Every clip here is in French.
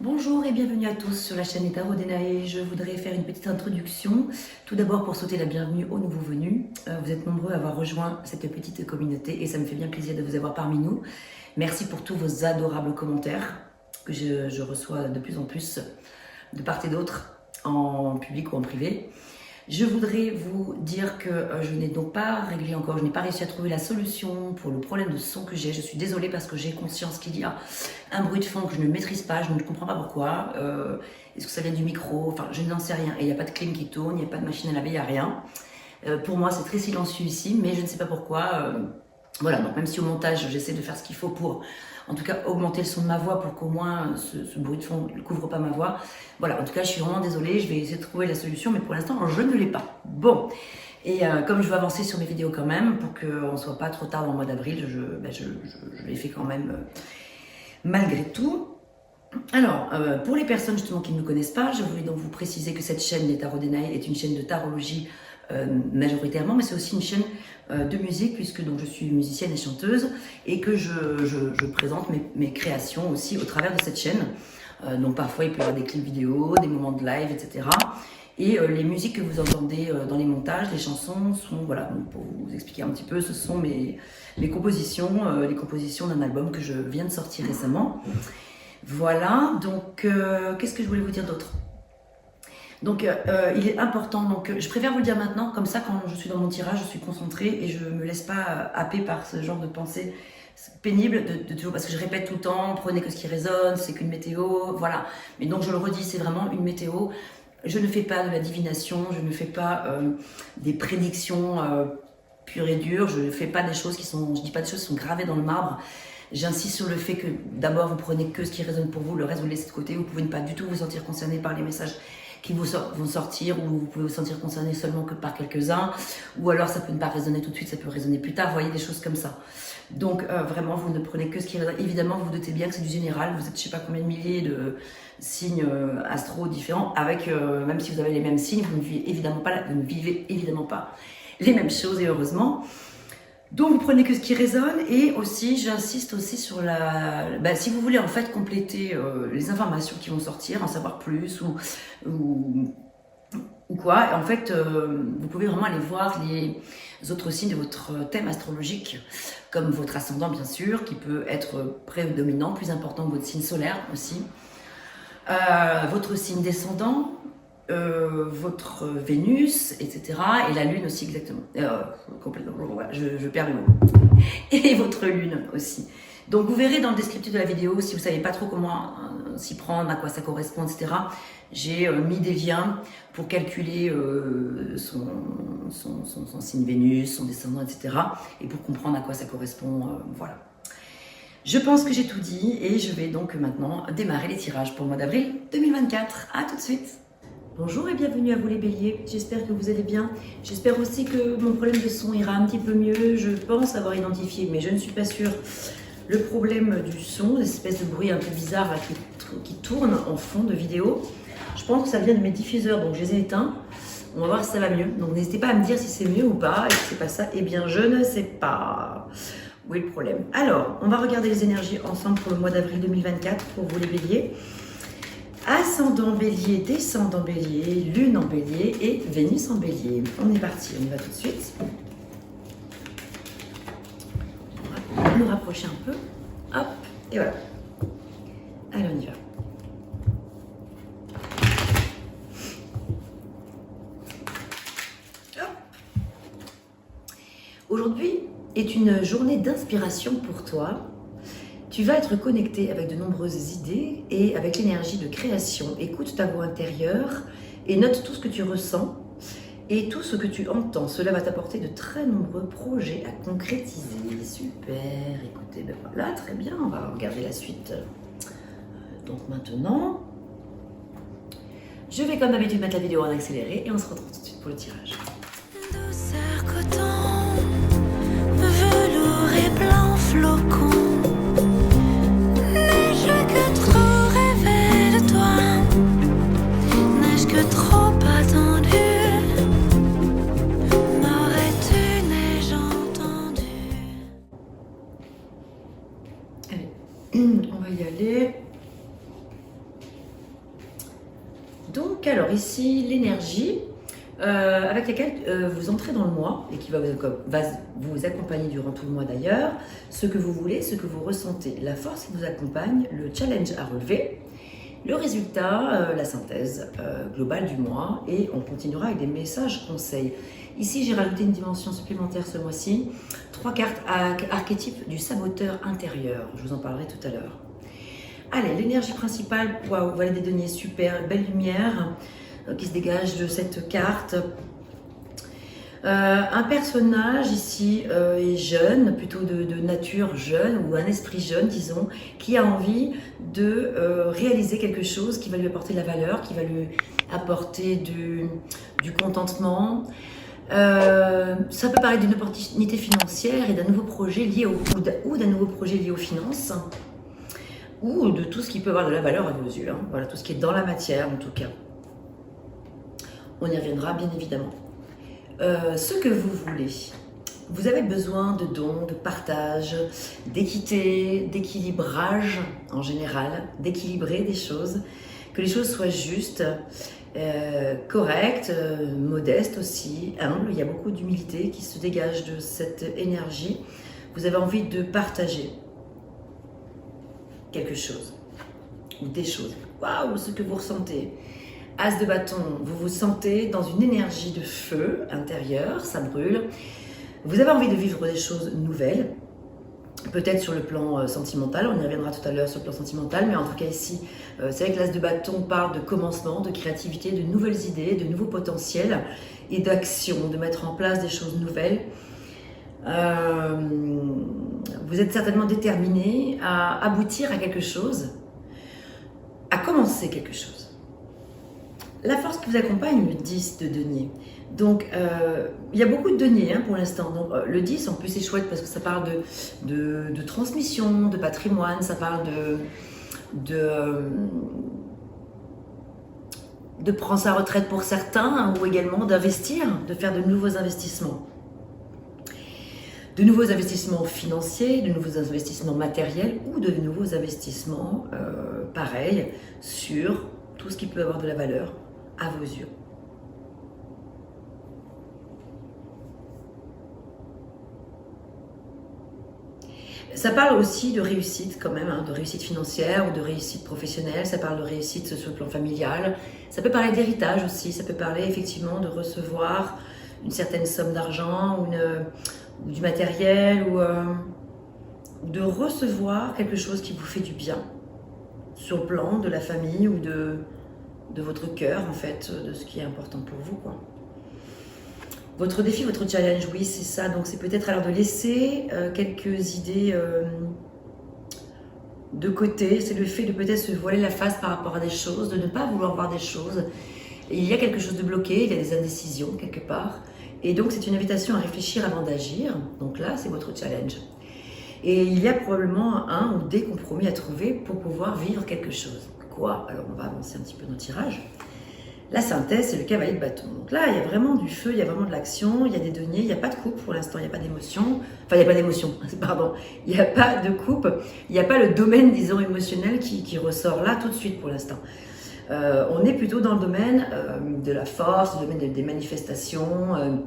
Bonjour et bienvenue à tous sur la chaîne Tarot Denae. Je voudrais faire une petite introduction. Tout d'abord pour souhaiter la bienvenue aux nouveaux venus. Vous êtes nombreux à avoir rejoint cette petite communauté et ça me fait bien plaisir de vous avoir parmi nous. Merci pour tous vos adorables commentaires que je reçois de plus en plus de part et d'autre, en public ou en privé. Je voudrais vous dire que je n'ai donc pas réglé encore, je n'ai pas réussi à trouver la solution pour le problème de son que j'ai. Je suis désolée parce que j'ai conscience qu'il y a un bruit de fond que je ne maîtrise pas, je ne comprends pas pourquoi. Est-ce que ça vient du micro? Enfin, je n'en sais rien. Et il n'y a pas de clim qui tourne, il n'y a pas de machine à laver, il n'y a rien. Pour moi, c'est très silencieux ici, mais je ne sais pas pourquoi. Voilà, donc même si au montage, j'essaie de faire ce qu'il faut pour, en tout cas, augmenter le son de ma voix pour qu'au moins ce bruit de fond ne couvre pas ma voix. Voilà, en tout cas, je suis vraiment désolée, je vais essayer de trouver la solution, mais pour l'instant, je ne l'ai pas. Bon, et comme je veux avancer sur mes vidéos quand même, pour qu'on ne soit pas trop tard dans le mois d'avril, je les fais quand même malgré tout. Alors, pour les personnes justement qui ne me connaissent pas, je voulais donc vous préciser que cette chaîne, les Tarot Denae, est une chaîne de tarologie majoritairement, mais c'est aussi une chaîne de musique, puisque donc je suis musicienne et chanteuse, et que je présente mes créations aussi au travers de cette chaîne. Donc parfois il peut y avoir des clips vidéo, des moments de live, etc. Et les musiques que vous entendez dans les montages, les chansons sont, voilà, donc pour vous expliquer un petit peu, ce sont mes compositions, les compositions d'un album que je viens de sortir récemment. Voilà, donc qu'est-ce que je voulais vous dire d'autre? Donc il est important, donc je préfère vous le dire maintenant, comme ça quand je suis dans mon tirage, je suis concentrée et je ne me laisse pas happer par ce genre de pensée pénible de toujours, parce que je répète tout le temps, prenez que ce qui résonne, c'est qu'une météo, voilà. Mais donc je le redis, c'est vraiment une météo. Je ne fais pas de la divination, je ne fais pas des prédictions pures et dures, je ne fais pas des choses qui sont, je dis pas des choses qui sont gravées dans le marbre. J'insiste sur le fait que d'abord vous prenez que ce qui résonne pour vous, le reste vous le laissez de côté, vous pouvez ne pas du tout vous sentir concerné par les messages qui vont sortir, ou vous pouvez vous sentir concerné seulement que par quelques-uns, ou alors ça peut ne pas résonner tout de suite, ça peut résonner plus tard, vous voyez, des choses comme ça. Donc vraiment, vous ne prenez que ce qui résonne. Évidemment, vous vous doutez bien que c'est du général, vous êtes je sais pas combien de milliers de signes astro différents, avec, même si vous avez les mêmes signes, vous ne vivez évidemment pas les mêmes choses, et heureusement. Donc vous prenez que ce qui résonne, et aussi j'insiste aussi sur si vous voulez en fait compléter les informations qui vont sortir, en savoir plus ou quoi, et en fait vous pouvez vraiment aller voir les autres signes de votre thème astrologique, comme votre ascendant bien sûr, qui peut être prédominant, plus important que votre signe solaire aussi, votre signe descendant, votre Vénus, etc. Et la Lune aussi exactement. Complètement, je perds le mot. Et votre Lune aussi. Donc vous verrez dans le descriptif de la vidéo, si vous ne savez pas trop comment s'y prendre, à quoi ça correspond, etc. J'ai mis des liens pour calculer son signe Vénus, son descendant, etc. Et pour comprendre à quoi ça correspond, voilà. Je pense que j'ai tout dit et je vais donc maintenant démarrer les tirages pour le mois d'avril 2024. À tout de suite. Bonjour et bienvenue à vous les béliers, j'espère que vous allez bien. J'espère aussi que mon problème de son ira un petit peu mieux. Je pense avoir identifié, mais je ne suis pas sûre, le problème du son, l'espèce de bruit un peu bizarre là, qui tourne en fond de vidéo. Je pense que ça vient de mes diffuseurs, donc je les ai éteints. On va voir si ça va mieux. Donc n'hésitez pas à me dire si c'est mieux ou pas, et si c'est pas ça, eh bien je ne sais pas. Où est le problème? Alors, on va regarder les énergies ensemble pour le mois d'avril 2024 pour vous les béliers. Ascendant bélier, descendant bélier, lune en bélier et Vénus en bélier. On est parti, on y va tout de suite. On va nous rapprocher un peu. Hop, et voilà. Allez, on y va. Aujourd'hui est une journée d'inspiration pour toi. Tu vas être connecté avec de nombreuses idées et avec l'énergie de création. Écoute ta voix intérieure et note tout ce que tu ressens et tout ce que tu entends. Cela va t'apporter de très nombreux projets à concrétiser. Super, écoutez, ben voilà, très bien, on va regarder la suite. Donc maintenant, je vais comme d'habitude mettre la vidéo en accéléré et on se retrouve tout de suite pour le tirage. Douceur coton, velours et blanc flocon. On va y aller. Donc, alors ici, l'énergie avec laquelle vous entrez dans le mois et qui va vous accompagner durant tout le mois d'ailleurs, ce que vous voulez, ce que vous ressentez, la force qui vous accompagne, le challenge à relever, le résultat, la synthèse globale du mois, et on continuera avec des messages conseils. Ici, j'ai rajouté une dimension supplémentaire ce mois-ci, 3 cartes archétypes du saboteur intérieur. Je vous en parlerai tout à l'heure. Allez, l'énergie principale, waouh, voilà des deniers super, belle lumière qui se dégage de cette carte. Un personnage ici est jeune, plutôt de nature jeune, ou un esprit jeune, disons, qui a envie de réaliser quelque chose qui va lui apporter de la valeur, qui va lui apporter du contentement. Ça peut parler d'une opportunité financière et d'un nouveau projet lié ou d'un nouveau projet lié aux finances, ou de tout ce qui peut avoir de la valeur à vos yeux, hein. Voilà, tout ce qui est dans la matière en tout cas. On y reviendra bien évidemment. Ce que vous voulez. Vous avez besoin de dons, de partage, d'équité, d'équilibrage en général, d'équilibrer des choses, que les choses soient justes, correctes, modestes aussi, humbles. Il y a beaucoup d'humilité qui se dégage de cette énergie. Vous avez envie de partager quelque chose ou des choses. Waouh, ce que vous ressentez. As de bâton, vous vous sentez dans une énergie de feu intérieur, ça brûle. Vous avez envie de vivre des choses nouvelles, peut-être sur le plan sentimental, on y reviendra tout à l'heure sur le plan sentimental, mais en tout cas ici, c'est vrai que l'as de bâton parle de commencement, de créativité, de nouvelles idées, de nouveaux potentiels et d'action, de mettre en place des choses nouvelles. Vous êtes certainement déterminé à aboutir à quelque chose, à commencer quelque chose. La force qui vous accompagne, le 10 de denier. Donc, il y a beaucoup de deniers pour l'instant. Donc, le 10, en plus, c'est chouette parce que ça parle de transmission, de patrimoine, ça parle de prendre sa retraite pour certains, hein, ou également d'investir, de faire de nouveaux investissements. De nouveaux investissements financiers, de nouveaux investissements matériels ou de nouveaux investissements, pareil, sur tout ce qui peut avoir de la valeur à vos yeux. Ça parle aussi de réussite quand même, hein, de réussite financière ou de réussite professionnelle, ça parle de réussite sur le plan familial, ça peut parler d'héritage aussi, ça peut parler effectivement de recevoir une certaine somme d'argent ou du matériel ou de recevoir quelque chose qui vous fait du bien sur le plan de la famille ou de votre cœur en fait, de ce qui est important pour vous, quoi. Votre défi, votre challenge, oui, c'est ça. Donc, c'est peut-être alors de laisser quelques idées de côté. C'est le fait de peut-être se voiler la face par rapport à des choses, de ne pas vouloir voir des choses. Et il y a quelque chose de bloqué, il y a des indécisions quelque part. Et donc, c'est une invitation à réfléchir avant d'agir. Donc là, c'est votre challenge. Et il y a probablement un ou des compromis à trouver pour pouvoir vivre quelque chose. Quoi? Alors, on va avancer un petit peu dans le tirage. La synthèse, c'est le cavalier de bâton. Donc là, il y a vraiment du feu, il y a vraiment de l'action, il y a des deniers, il n'y a pas de coupe pour l'instant, il n'y a pas d'émotion. Enfin, il n'y a pas d'émotion, pardon. Il n'y a pas de coupe, il n'y a pas le domaine, disons, émotionnel qui ressort là tout de suite pour l'instant. On est plutôt dans le domaine de la force, le domaine des manifestations,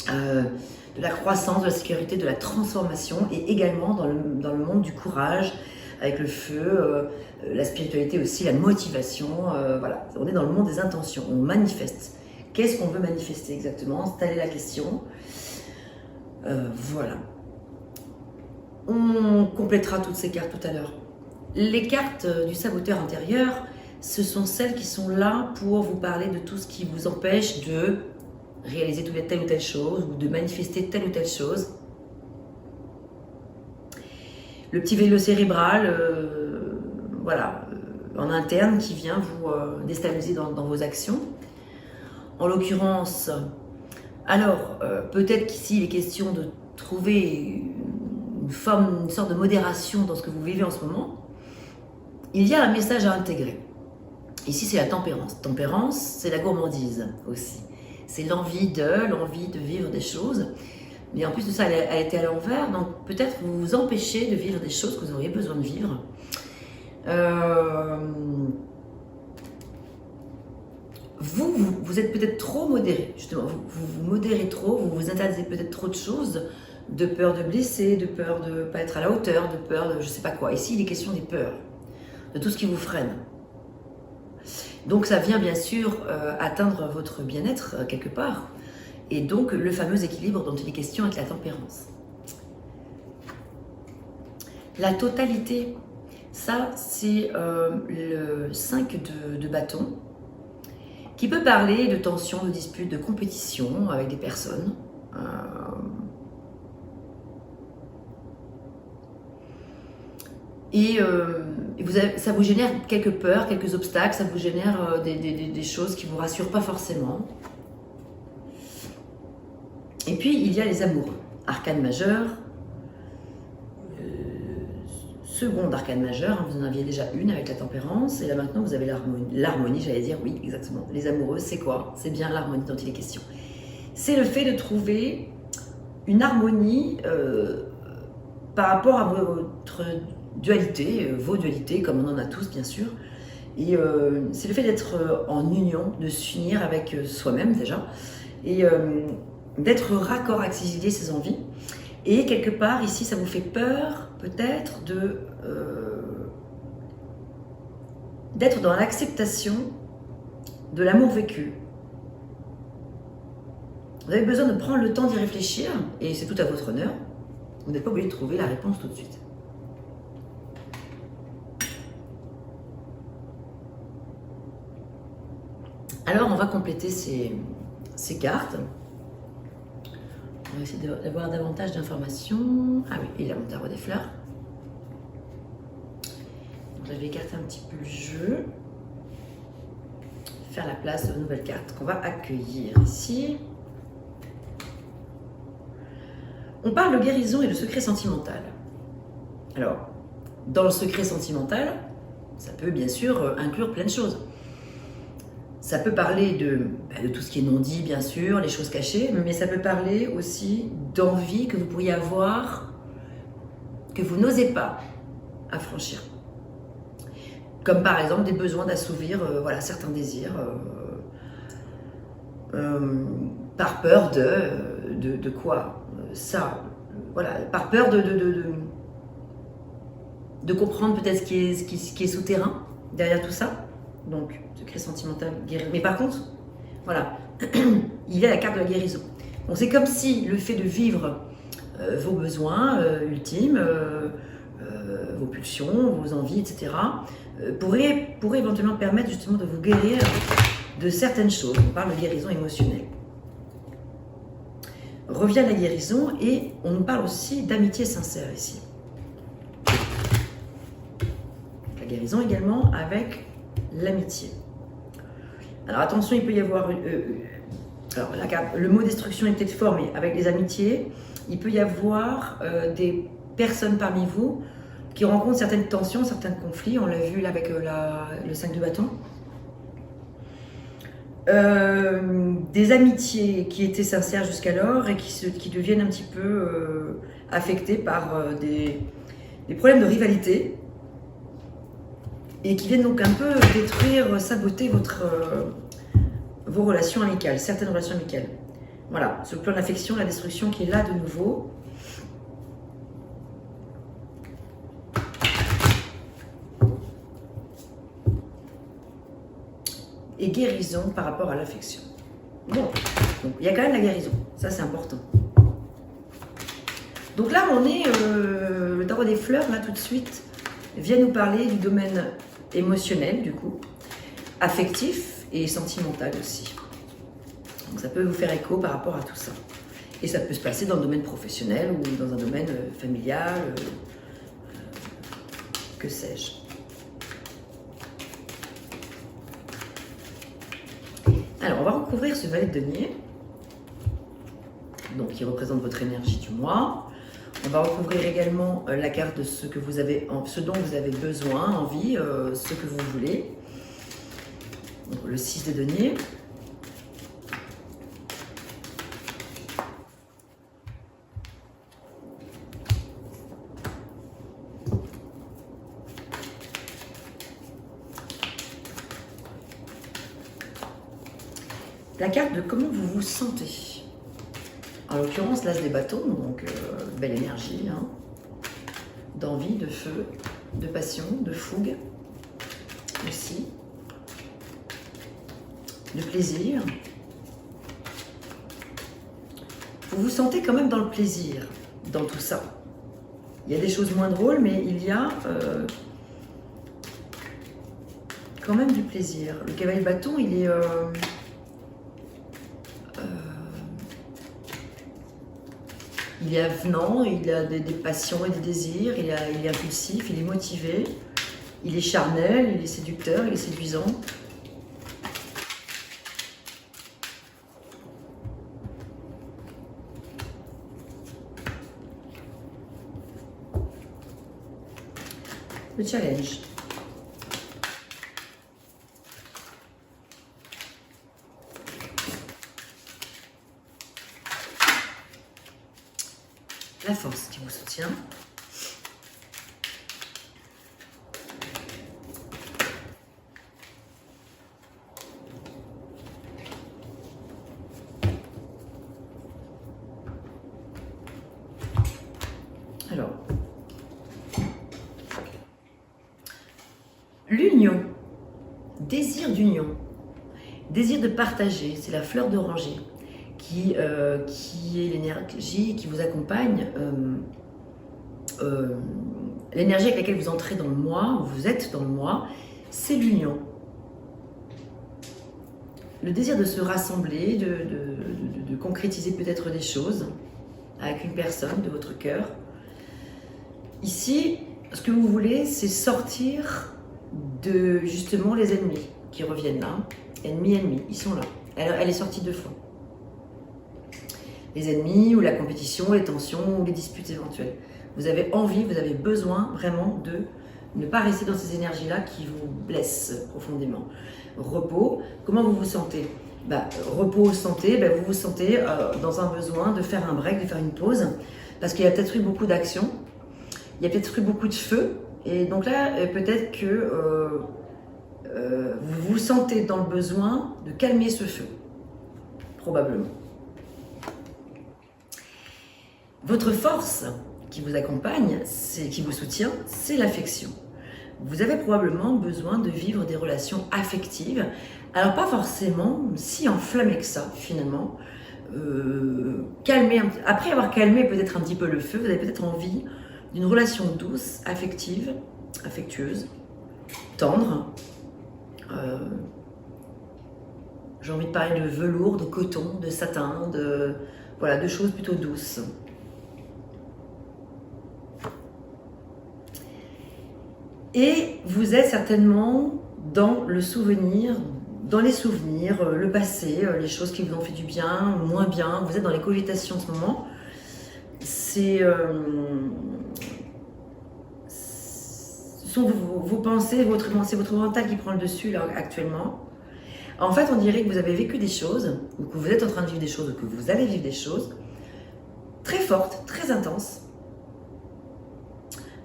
de la croissance, de la sécurité, de la transformation et également dans le monde du courage, avec le feu, la spiritualité aussi, la motivation, voilà. On est dans le monde des intentions, on manifeste. Qu'est-ce qu'on veut manifester exactement? Telle est la question. Voilà. On complétera toutes ces cartes tout à l'heure. Les cartes du saboteur intérieur, ce sont celles qui sont là pour vous parler de tout ce qui vous empêche de réaliser telle ou telle chose ou de manifester telle ou telle chose. Le petit vélo cérébral, voilà, en interne qui vient vous déstabiliser dans vos actions. En l'occurrence, alors peut-être qu'ici il est question de trouver une sorte de modération dans ce que vous vivez en ce moment. Il y a un message à intégrer. Ici c'est la tempérance. Tempérance, c'est la gourmandise aussi. C'est l'envie de vivre des choses. Mais en plus de ça, elle était à l'envers, donc peut-être vous vous empêchez de vivre des choses que vous auriez besoin de vivre. vous êtes peut-être trop modéré, justement, vous modérez trop, vous vous interdisez peut-être trop de choses, de peur de blesser, de peur de ne pas être à la hauteur, de peur de je ne sais pas quoi. Ici, il est question des peurs, de tout ce qui vous freine. Donc ça vient bien sûr atteindre votre bien-être quelque part, et donc le fameux équilibre dont il est question avec la tempérance. La totalité, ça c'est le 5 de bâton, qui peut parler de tension, de dispute, de compétition avec des personnes. Ça vous génère quelques peurs, quelques obstacles, ça vous génère des choses qui ne vous rassurent pas forcément. Et puis, il y a les amoureux. Arcane majeur, seconde arcane majeure, hein, vous en aviez déjà une avec la tempérance, et là maintenant vous avez l'harmonie, j'allais dire, oui, exactement. Les amoureux, c'est quoi? C'est bien l'harmonie dont il est question. C'est le fait de trouver une harmonie par rapport à votre dualité, vos dualités, comme on en a tous bien sûr. Et c'est le fait d'être en union, de s'unir avec soi-même déjà, et d'être raccord avec ses idées, ses envies. Et quelque part, ici, ça vous fait peur, peut-être, d'être dans l'acceptation de l'amour vécu. Vous avez besoin de prendre le temps d'y réfléchir, et c'est tout à votre honneur. Vous n'êtes pas obligé de trouver la réponse tout de suite. Alors, on va compléter ces cartes. On va essayer d'avoir davantage d'informations. Ah oui, il a mon tarot des fleurs. Donc là, je vais écarter un petit peu le jeu. Faire la place aux nouvelles cartes qu'on va accueillir ici. On parle de guérison et de secret sentimental. Alors, dans le secret sentimental, ça peut bien sûr inclure plein de choses. Ça peut parler de tout ce qui est non dit, bien sûr, les choses cachées, mais ça peut parler aussi d'envie que vous pourriez avoir, que vous n'osez pas affranchir. Comme par exemple des besoins d'assouvir voilà, certains désirs, par peur de quoi ça, voilà, par peur de comprendre peut-être ce qui est souterrain derrière tout ça. Donc, secret sentimental, guérir. Mais par contre, voilà, il y a la carte de la guérison. Donc, c'est comme si le fait de vivre vos besoins ultimes, vos pulsions, vos envies, etc., pourrait éventuellement permettre justement de vous guérir de certaines choses. On parle de guérison émotionnelle. Revient la guérison et on nous parle aussi d'amitié sincère ici. La guérison également avec l'amitié. Alors attention, il peut y avoir alors le mot destruction est peut-être fort, mais avec les amitiés, il peut y avoir des personnes parmi vous qui rencontrent certaines tensions, certains conflits. On l'a vu là avec le 5 de bâton. Des amitiés qui étaient sincères jusqu'alors et qui deviennent un petit peu affectées par des problèmes de rivalité et qui viennent donc un peu détruire, saboter vos relations amicales, certaines relations amicales. Voilà, sur le plan de l'affection, la destruction qui est là de nouveau. Et guérison par rapport à l'affection. Bon, donc, il y a quand même la guérison, ça c'est important. Donc là, on est, le tarot des fleurs, là tout de suite, vient nous parler du domaine émotionnel, du coup, affectif et sentimental aussi. Donc ça peut vous faire écho par rapport à tout ça. Et ça peut se passer dans le domaine professionnel ou dans un domaine familial, que sais-je. Alors, on va recouvrir ce valet de denier, donc qui représente votre énergie du mois. On va recouvrir également la carte de ce dont vous avez besoin, envie, ce que vous voulez. Donc, le 6 de denier. la carte de comment vous vous sentez. En l'occurrence, l'as des bâtons, donc belle énergie, hein, d'envie, de feu, de passion, de fougue aussi, de plaisir. Vous vous sentez quand même dans le plaisir, dans tout ça. Il y a des choses moins drôles, mais il y a quand même du plaisir. Le cavalier de bâton, il est... il est avenant, il a des passions et des désirs, il est impulsif, il est motivé, il est charnel, il est séducteur, il est séduisant. Le challenge. La force qui vous soutient. Alors, l'union, désir d'union, désir de partager, c'est la fleur d'oranger qui est l'énergie qui vous accompagne, l'énergie avec laquelle vous entrez dans le moi, vous êtes dans le moi, c'est l'union. Le désir de se rassembler, de concrétiser peut-être des choses avec une personne de votre cœur. Ici, ce que vous voulez, c'est sortir de justement les ennemis qui reviennent là. Ennemis, ils sont là. Elle est sortie de fois. Les ennemis ou la compétition, les tensions ou les disputes éventuelles. Vous avez envie, vous avez besoin vraiment de ne pas rester dans ces énergies-là qui vous blessent profondément. Repos, comment vous vous sentez? Repos, santé, vous vous sentez dans un besoin de faire un break, de faire une pause, parce qu'il y a peut-être eu beaucoup d'action, il y a peut-être eu beaucoup de feu, et donc là, peut-être que vous vous sentez dans le besoin de calmer ce feu, probablement. Votre force qui vous accompagne, qui vous soutient, c'est l'affection. Vous avez probablement besoin de vivre des relations affectives. Alors pas forcément si enflammé que ça finalement. Après avoir calmé peut-être un petit peu le feu, vous avez peut-être envie d'une relation douce, affective, affectueuse, tendre. J'ai envie de parler de velours, de coton, de satin, voilà, de choses plutôt douces. Et vous êtes certainement dans le souvenir, dans les souvenirs, le passé, les choses qui vous ont fait du bien, moins bien. Vous êtes dans les cogitations en ce moment. Ce sont vos pensées, c'est votre mental qui prend le dessus là actuellement. En fait, on dirait que vous avez vécu des choses, ou que vous êtes en train de vivre des choses, ou que vous allez vivre des choses très fortes, très intenses,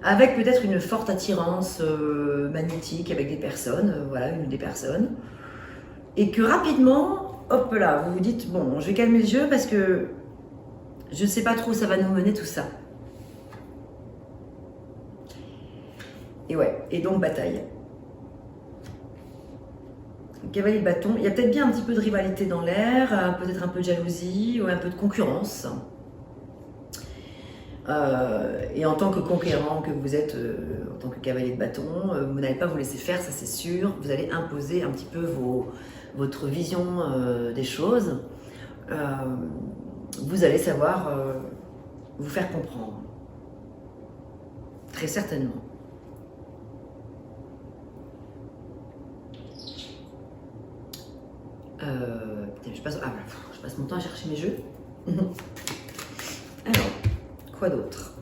avec peut-être une forte attirance magnétique avec des personnes, voilà, une ou des personnes, et que rapidement, hop là, vous vous dites, bon, je vais calmer le jeu parce que je ne sais pas trop où ça va nous mener tout ça. Et ouais, et donc bataille. Cavalier de bâton, il y a peut-être bien un petit peu de rivalité dans l'air, peut-être un peu de jalousie, ou un peu de concurrence. Et en tant que conquérant que vous êtes, en tant que cavalier de bâton, vous n'allez pas vous laisser faire, ça c'est sûr. Vous allez imposer un petit peu votre vision des choses. Vous allez savoir vous faire comprendre. Très certainement. Putain, je passe mon temps à chercher mes jeux. Alors, quoi d'autre?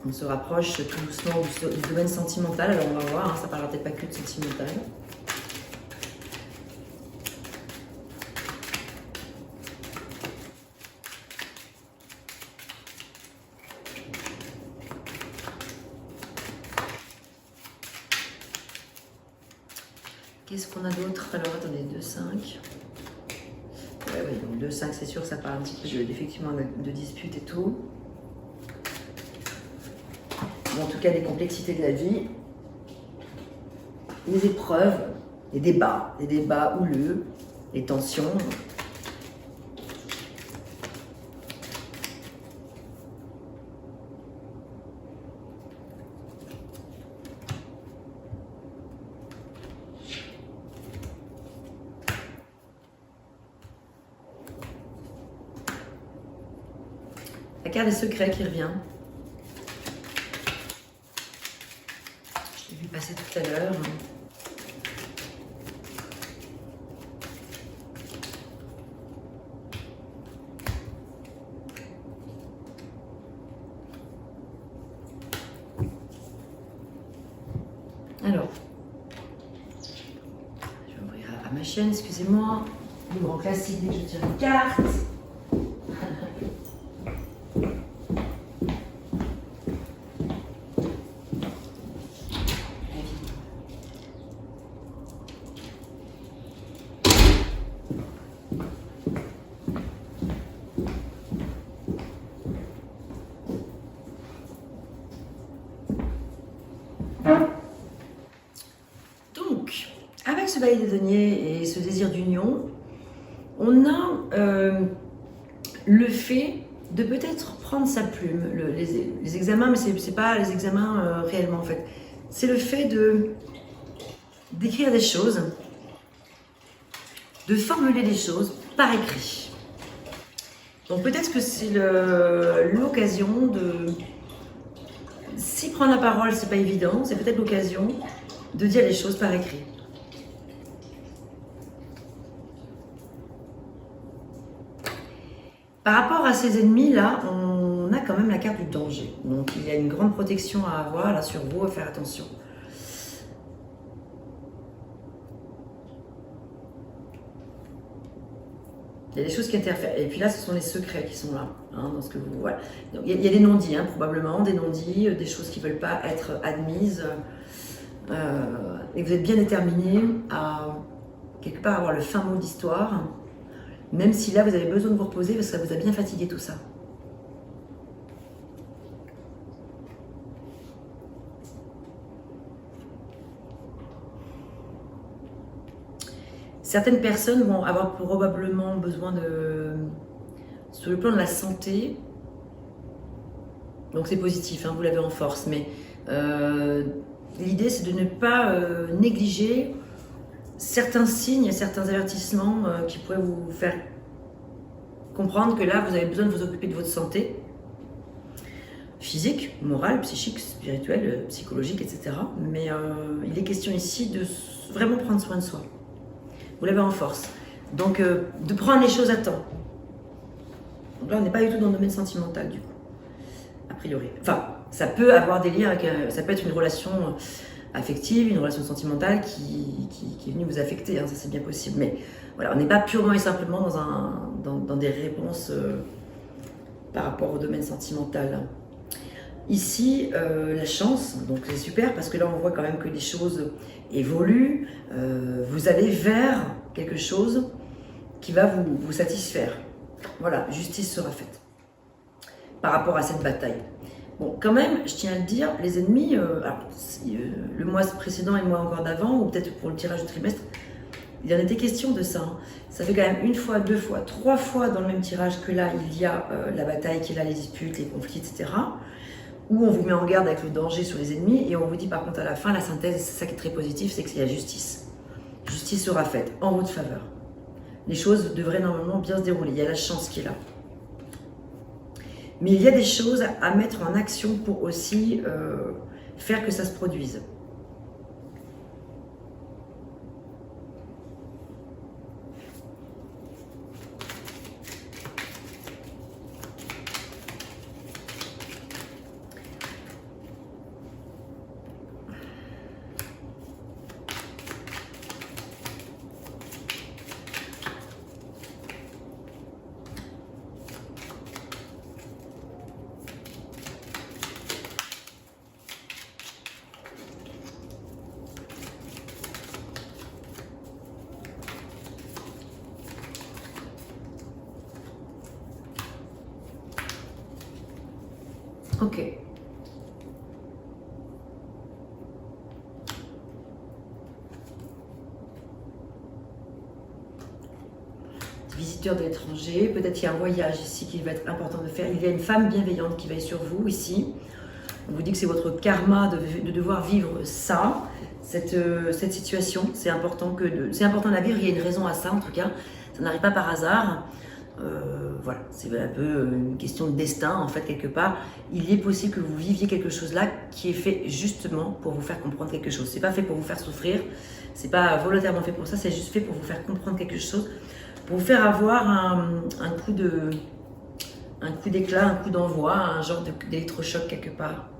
On se rapproche tout doucement du domaine sentimental. Alors on va voir, hein, ça parlera peut-être pas que de sentimental. Qu'est-ce qu'on a d'autre? Alors attendez, 2, 5. Ouais, oui, donc 2, 5, c'est sûr que ça parle un petit peu effectivement de disputes et tout. Bon, en tout cas, des complexités de la vie, les épreuves, les débats houleux, les tensions. La carte des secrets qui revient. Je l'ai vu passer tout à l'heure. Alors, je vais ouvrir à ma chaîne, excusez-moi. Le grand classique dès que je tire une carte. Donc, avec ce bail des deniers et ce désir d'union, on a le fait de peut-être prendre sa plume, les examens, mais c'est pas les examens réellement en fait. C'est le fait d'écrire des choses, de formuler des choses par écrit. Donc peut-être que c'est l'occasion de... Si prendre la parole, c'est pas évident, c'est peut-être l'occasion de dire les choses par écrit. Par rapport à ces ennemis-là, on a quand même la carte du danger. Donc il y a une grande protection à avoir là sur vous, à faire attention. Il y a des choses qui interfèrent. Et puis là, ce sont les secrets qui sont là, hein, dans ce que vous... Voilà. Donc, il y a des non-dits, hein, probablement, des non-dits, des choses qui ne veulent pas être admises. Et vous êtes bien déterminé à, quelque part, avoir le fin mot d'histoire, même si là, vous avez besoin de vous reposer parce que ça vous a bien fatigué tout ça. Certaines personnes vont avoir probablement besoin de... Sur le plan de la santé, donc c'est positif, hein, vous l'avez en force, mais l'idée c'est de ne pas négliger certains signes et certains avertissements qui pourraient vous faire comprendre que là vous avez besoin de vous occuper de votre santé physique, morale, psychique, spirituelle, psychologique, etc. Mais il est question ici de vraiment prendre soin de soi. Vous l'avez en force. Donc, de prendre les choses à temps. Donc là, on n'est pas du tout dans le domaine sentimental, du coup. A priori. Enfin, ça peut avoir des liens avec... ça peut être une relation affective, une relation sentimentale qui est venue vous affecter. Hein, ça, c'est bien possible. Mais voilà, on n'est pas purement et simplement dans des réponses par rapport au domaine sentimental. Ici, la chance, donc c'est super parce que là, on voit quand même que les choses évoluent. Vous allez vers quelque chose qui va vous satisfaire. Voilà, justice sera faite par rapport à cette bataille. Bon, quand même, je tiens à le dire, les ennemis, alors, le mois précédent et le mois encore d'avant, ou peut-être pour le tirage du trimestre, il y en était question de ça. Hein. Ça fait quand même 1 fois, 2 fois, 3 fois dans le même tirage que là, il y a la bataille qui est là, les disputes, les conflits, etc. Où on vous met en garde avec le danger sur les ennemis et on vous dit par contre à la fin, la synthèse, c'est ça qui est très positif, c'est qu'il y a justice. Justice sera faite en votre faveur. Les choses devraient normalement bien se dérouler, il y a la chance qui est là. Mais il y a des choses à mettre en action pour aussi faire que ça se produise. Ok. Visiteur de l'étranger, peut-être qu'il y a un voyage ici qui va être important de faire. Il y a une femme bienveillante qui veille sur vous ici. On vous dit que c'est votre karma de devoir vivre ça, cette situation. C'est important de la vivre, il y a une raison à ça en tout cas. Ça n'arrive pas par hasard. Voilà, c'est un peu une question de destin en fait quelque part. Il est possible que vous viviez quelque chose là qui est fait justement pour vous faire comprendre quelque chose. C'est pas fait pour vous faire souffrir, c'est pas volontairement fait pour ça, c'est juste fait pour vous faire comprendre quelque chose, pour vous faire avoir un coup d'éclat, un coup d'envoi, un genre d'électrochoc quelque part.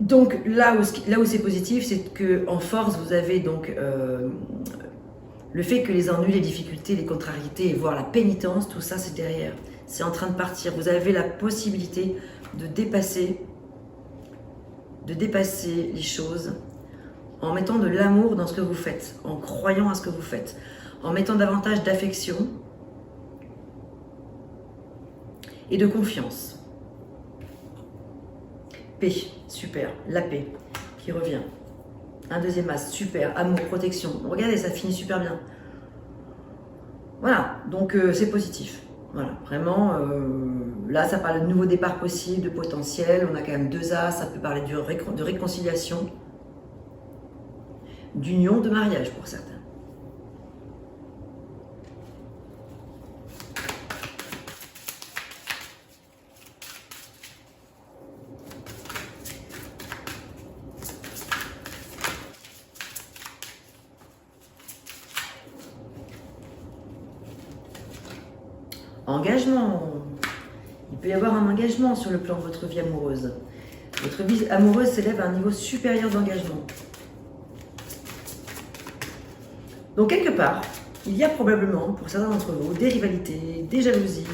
Donc là où c'est positif, c'est que en force vous avez donc le fait que les ennuis, les difficultés, les contrariétés, voire la pénitence, tout ça c'est derrière. C'est en train de partir. Vous avez la possibilité de dépasser les choses en mettant de l'amour dans ce que vous faites, en croyant à ce que vous faites, en mettant davantage d'affection et de confiance. Paix, super, la paix qui revient. Un deuxième as, super, amour, protection. Regardez, ça finit super bien. Voilà, donc c'est positif. Voilà, vraiment, là ça parle de nouveau départ possible, de potentiel. On a quand même deux as, ça peut parler de réconciliation, d'union, de mariage pour certains. Engagement. Il peut y avoir un engagement sur le plan de votre vie amoureuse. Votre vie amoureuse s'élève à un niveau supérieur d'engagement. Donc quelque part, il y a probablement, pour certains d'entre vous, des rivalités, des jalousies,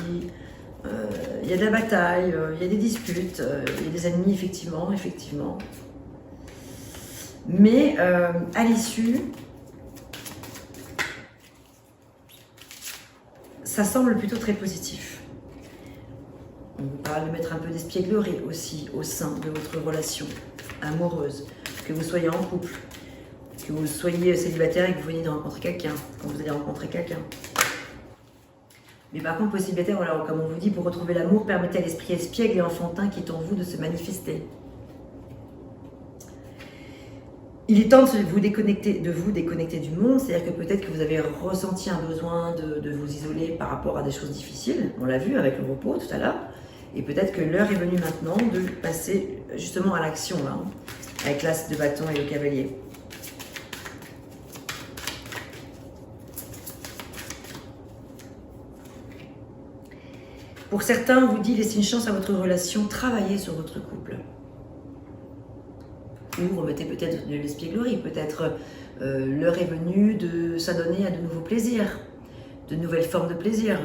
il y a de la bataille, il y a des disputes, il y a des ennemis, effectivement. Mais à l'issue, ça semble plutôt très positif. On vous parle de mettre un peu d'espièglerie aussi au sein de votre relation amoureuse, que vous soyez en couple, que vous soyez célibataire et que vous veniez de rencontrer quelqu'un, quand vous allez rencontrer quelqu'un. Mais par contre, pour les célibataires, voilà, comme on vous dit, pour retrouver l'amour, permettez à l'esprit espiègle et enfantin qui est en vous de se manifester. Il est temps de vous déconnecter du monde, c'est-à-dire que peut-être que vous avez ressenti un besoin de vous isoler par rapport à des choses difficiles, on l'a vu avec le repos tout à l'heure, et peut-être que l'heure est venue maintenant de passer justement à l'action, là, hein, avec l'as de bâton et le cavalier. Pour certains, on vous dit laissez une chance à votre relation, travaillez sur votre couple. Ou remettez peut-être de l'espièglerie, peut-être l'heure est venue de s'adonner à de nouveaux plaisirs, de nouvelles formes de plaisir.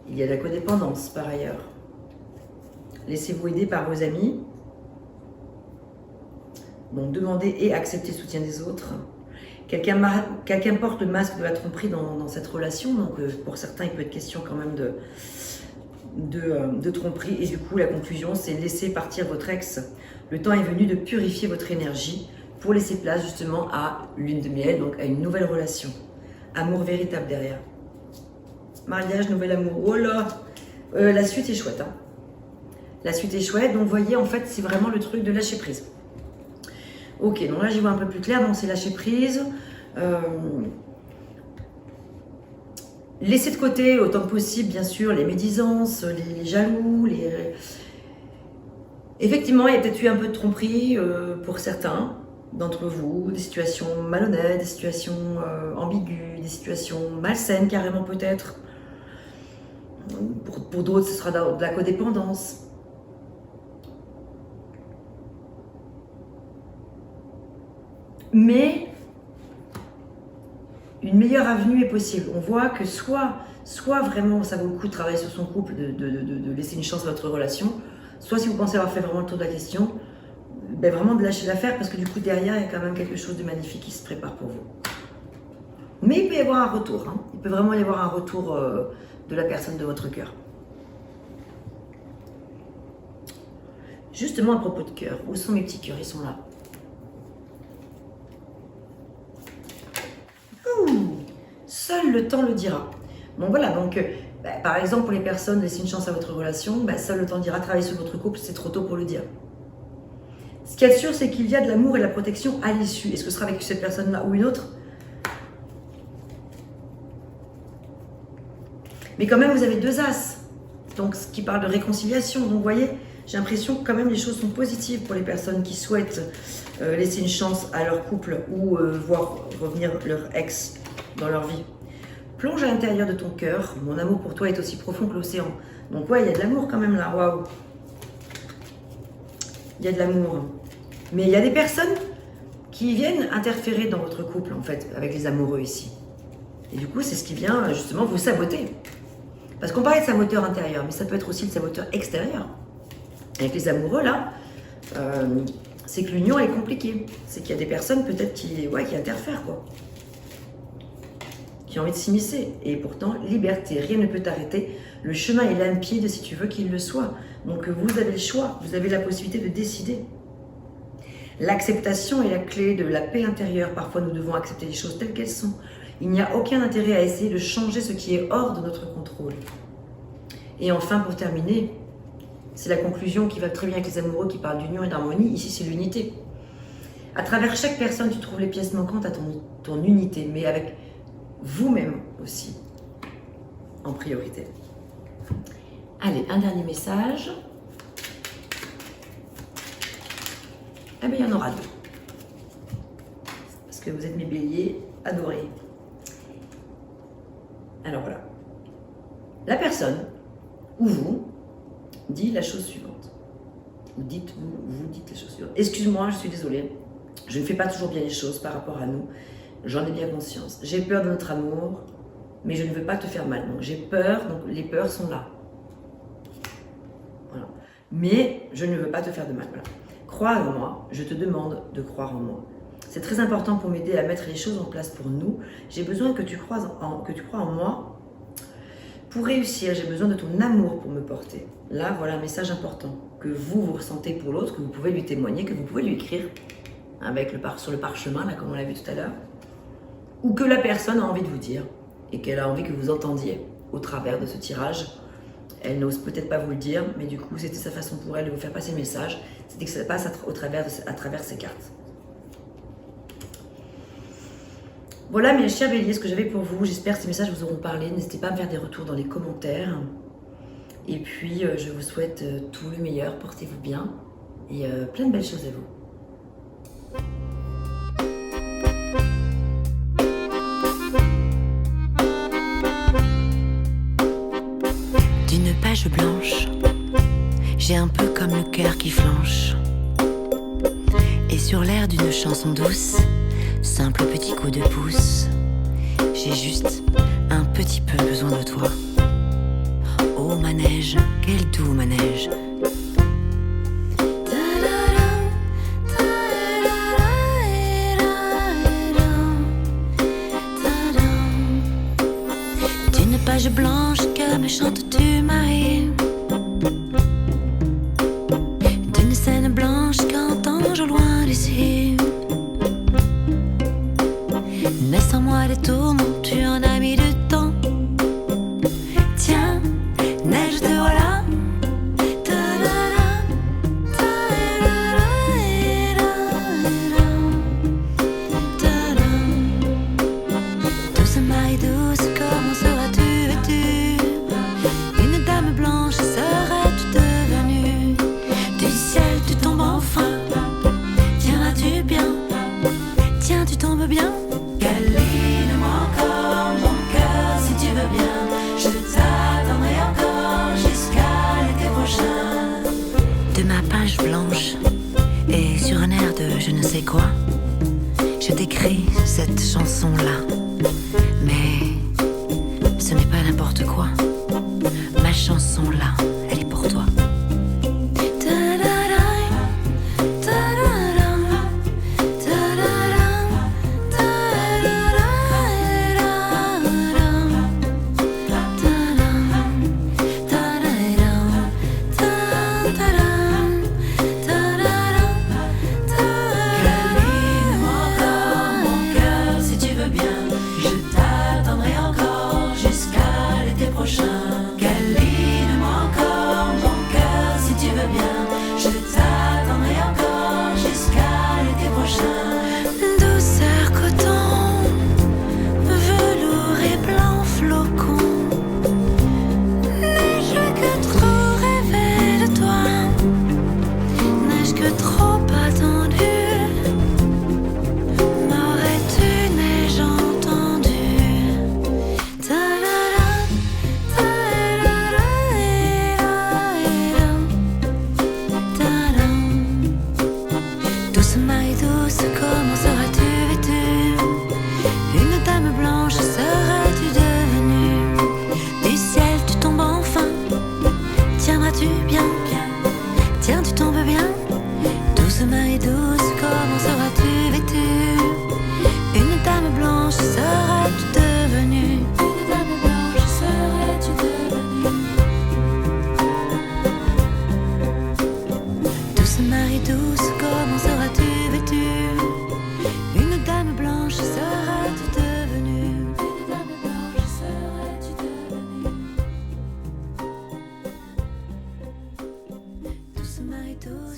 Il y a de la codépendance par ailleurs. Laissez-vous aider par vos amis. Donc demandez et acceptez le soutien des autres. Quelqu'un porte le masque de la tromperie dans cette relation, donc pour certains il peut être question quand même de tromperie, et du coup la conclusion c'est laisser partir votre ex. Le temps est venu de purifier votre énergie pour laisser place justement à lune de miel, donc à une nouvelle relation. Amour véritable derrière. Mariage, nouvel amour. Oh là, la suite est chouette. Hein. La suite est chouette, donc vous voyez en fait c'est vraiment le truc de lâcher prise. Ok, donc là j'y vois un peu plus clair, donc c'est lâcher prise. Laissez de côté autant que possible, bien sûr, les médisances, les jaloux, Effectivement, il y a peut-être eu un peu de tromperie pour certains d'entre vous, des situations malhonnêtes, des situations ambiguës, des situations malsaines carrément peut-être. Pour d'autres, ce sera de la codépendance. Mais une meilleure avenue est possible. On voit que soit vraiment ça vaut le coup de travailler sur son couple, de laisser une chance à votre relation, soit si vous pensez avoir fait vraiment le tour de la question, ben vraiment de lâcher l'affaire parce que du coup derrière il y a quand même quelque chose de magnifique qui se prépare pour vous. Mais il peut y avoir un retour, hein. Il peut vraiment y avoir un retour de la personne de votre cœur. Justement à propos de cœur, où sont mes petits cœurs? Ils sont là. Ouh, seul le temps le dira. Bon voilà, donc par exemple pour les personnes, laissez une chance à votre relation, seul le temps dira, travailler sur votre couple, c'est trop tôt pour le dire. Ce qu'il y a de sûr, c'est qu'il y a de l'amour et de la protection à l'issue. Est-ce que ce sera avec cette personne-là ou une autre? Mais quand même, vous avez 2 as, donc ce qui parle de réconciliation. Donc vous voyez, j'ai l'impression que quand même les choses sont positives pour les personnes qui souhaitent laisser une chance à leur couple ou voir revenir leur ex dans leur vie. Plonge à l'intérieur de ton cœur. Mon amour pour toi est aussi profond que l'océan. Donc ouais, il y a de l'amour quand même là, waouh. Il y a de l'amour. Mais il y a des personnes qui viennent interférer dans votre couple en fait, avec les amoureux ici. Et du coup, c'est ce qui vient justement vous saboter. Parce qu'on parlait de saboteur intérieur, mais ça peut être aussi le saboteur extérieur. Avec les amoureux là, c'est que l'union est compliquée. C'est qu'il y a des personnes peut-être qui interfèrent quoi. Qui ont envie de s'immiscer. Et pourtant, liberté, rien ne peut t'arrêter. Le chemin est limpide si tu veux qu'il le soit. Donc vous avez le choix, vous avez la possibilité de décider. L'acceptation est la clé de la paix intérieure. Parfois, nous devons accepter les choses telles qu'elles sont. Il n'y a aucun intérêt à essayer de changer ce qui est hors de notre contrôle. Et enfin, pour terminer, c'est la conclusion qui va très bien avec les amoureux qui parlent d'union et d'harmonie. Ici, c'est l'unité. À travers chaque personne, tu trouves les pièces manquantes à ton unité, mais avec vous-même aussi, en priorité. Allez, un dernier message. Eh bien, il y en aura 2. Parce que vous êtes mes béliers adorés. Alors voilà. La personne, ou vous, dit la chose suivante. Vous dites la chose suivante. Excuse-moi, je suis désolée. Je ne fais pas toujours bien les choses par rapport à nous. J'en ai bien conscience. J'ai peur de notre amour, mais je ne veux pas te faire mal. Donc j'ai peur, donc les peurs sont là. Voilà. Mais je ne veux pas te faire de mal. Voilà. Crois en moi, je te demande de croire en moi. C'est très important pour m'aider à mettre les choses en place pour nous. J'ai besoin que tu crois en moi. Pour réussir, j'ai besoin de ton amour pour me porter. Là, voilà un message important que vous ressentez pour l'autre, que vous pouvez lui témoigner, que vous pouvez lui écrire sur le parchemin, là, comme on l'a vu tout à l'heure. Ou que la personne a envie de vous dire et qu'elle a envie que vous entendiez au travers de ce tirage. Elle n'ose peut-être pas vous le dire, mais du coup, c'était sa façon pour elle de vous faire passer le message. C'était que ça passe à travers ces cartes. Voilà mes chers béliers, ce que j'avais pour vous. J'espère que ces messages vous auront parlé. N'hésitez pas à me faire des retours dans les commentaires. Et puis, je vous souhaite tout le meilleur. Portez-vous bien et plein de belles choses à vous. D'une page blanche, j'ai un peu comme le cœur qui flanche. Et sur l'air d'une chanson douce, simple petit coup de pouce, j'ai juste un petit peu besoin de toi. Oh manège, quel doux manège. D'une page blanche que me chantes-tu Marie, d'une scène blanche qu'entends-je au loin d'ici. Mais sans moi des tourments, tu en as mis du temps. Tiens, neige te voilà. Douce Marie douce, comment seras-tu vêtue? Une dame blanche serais-tu devenue? Du ciel tu tombes enfin. Tiendras-tu bien? Tiens, tu tombes bien? Câline-moi encore mon cœur si tu veux bien. Je t'attendrai encore jusqu'à l'été prochain. De ma page blanche et sur un air de je ne sais quoi, je t'écris cette chanson-là. Mais ce n'est pas n'importe quoi. Ma chanson-là, elle est pour toi. maille douce.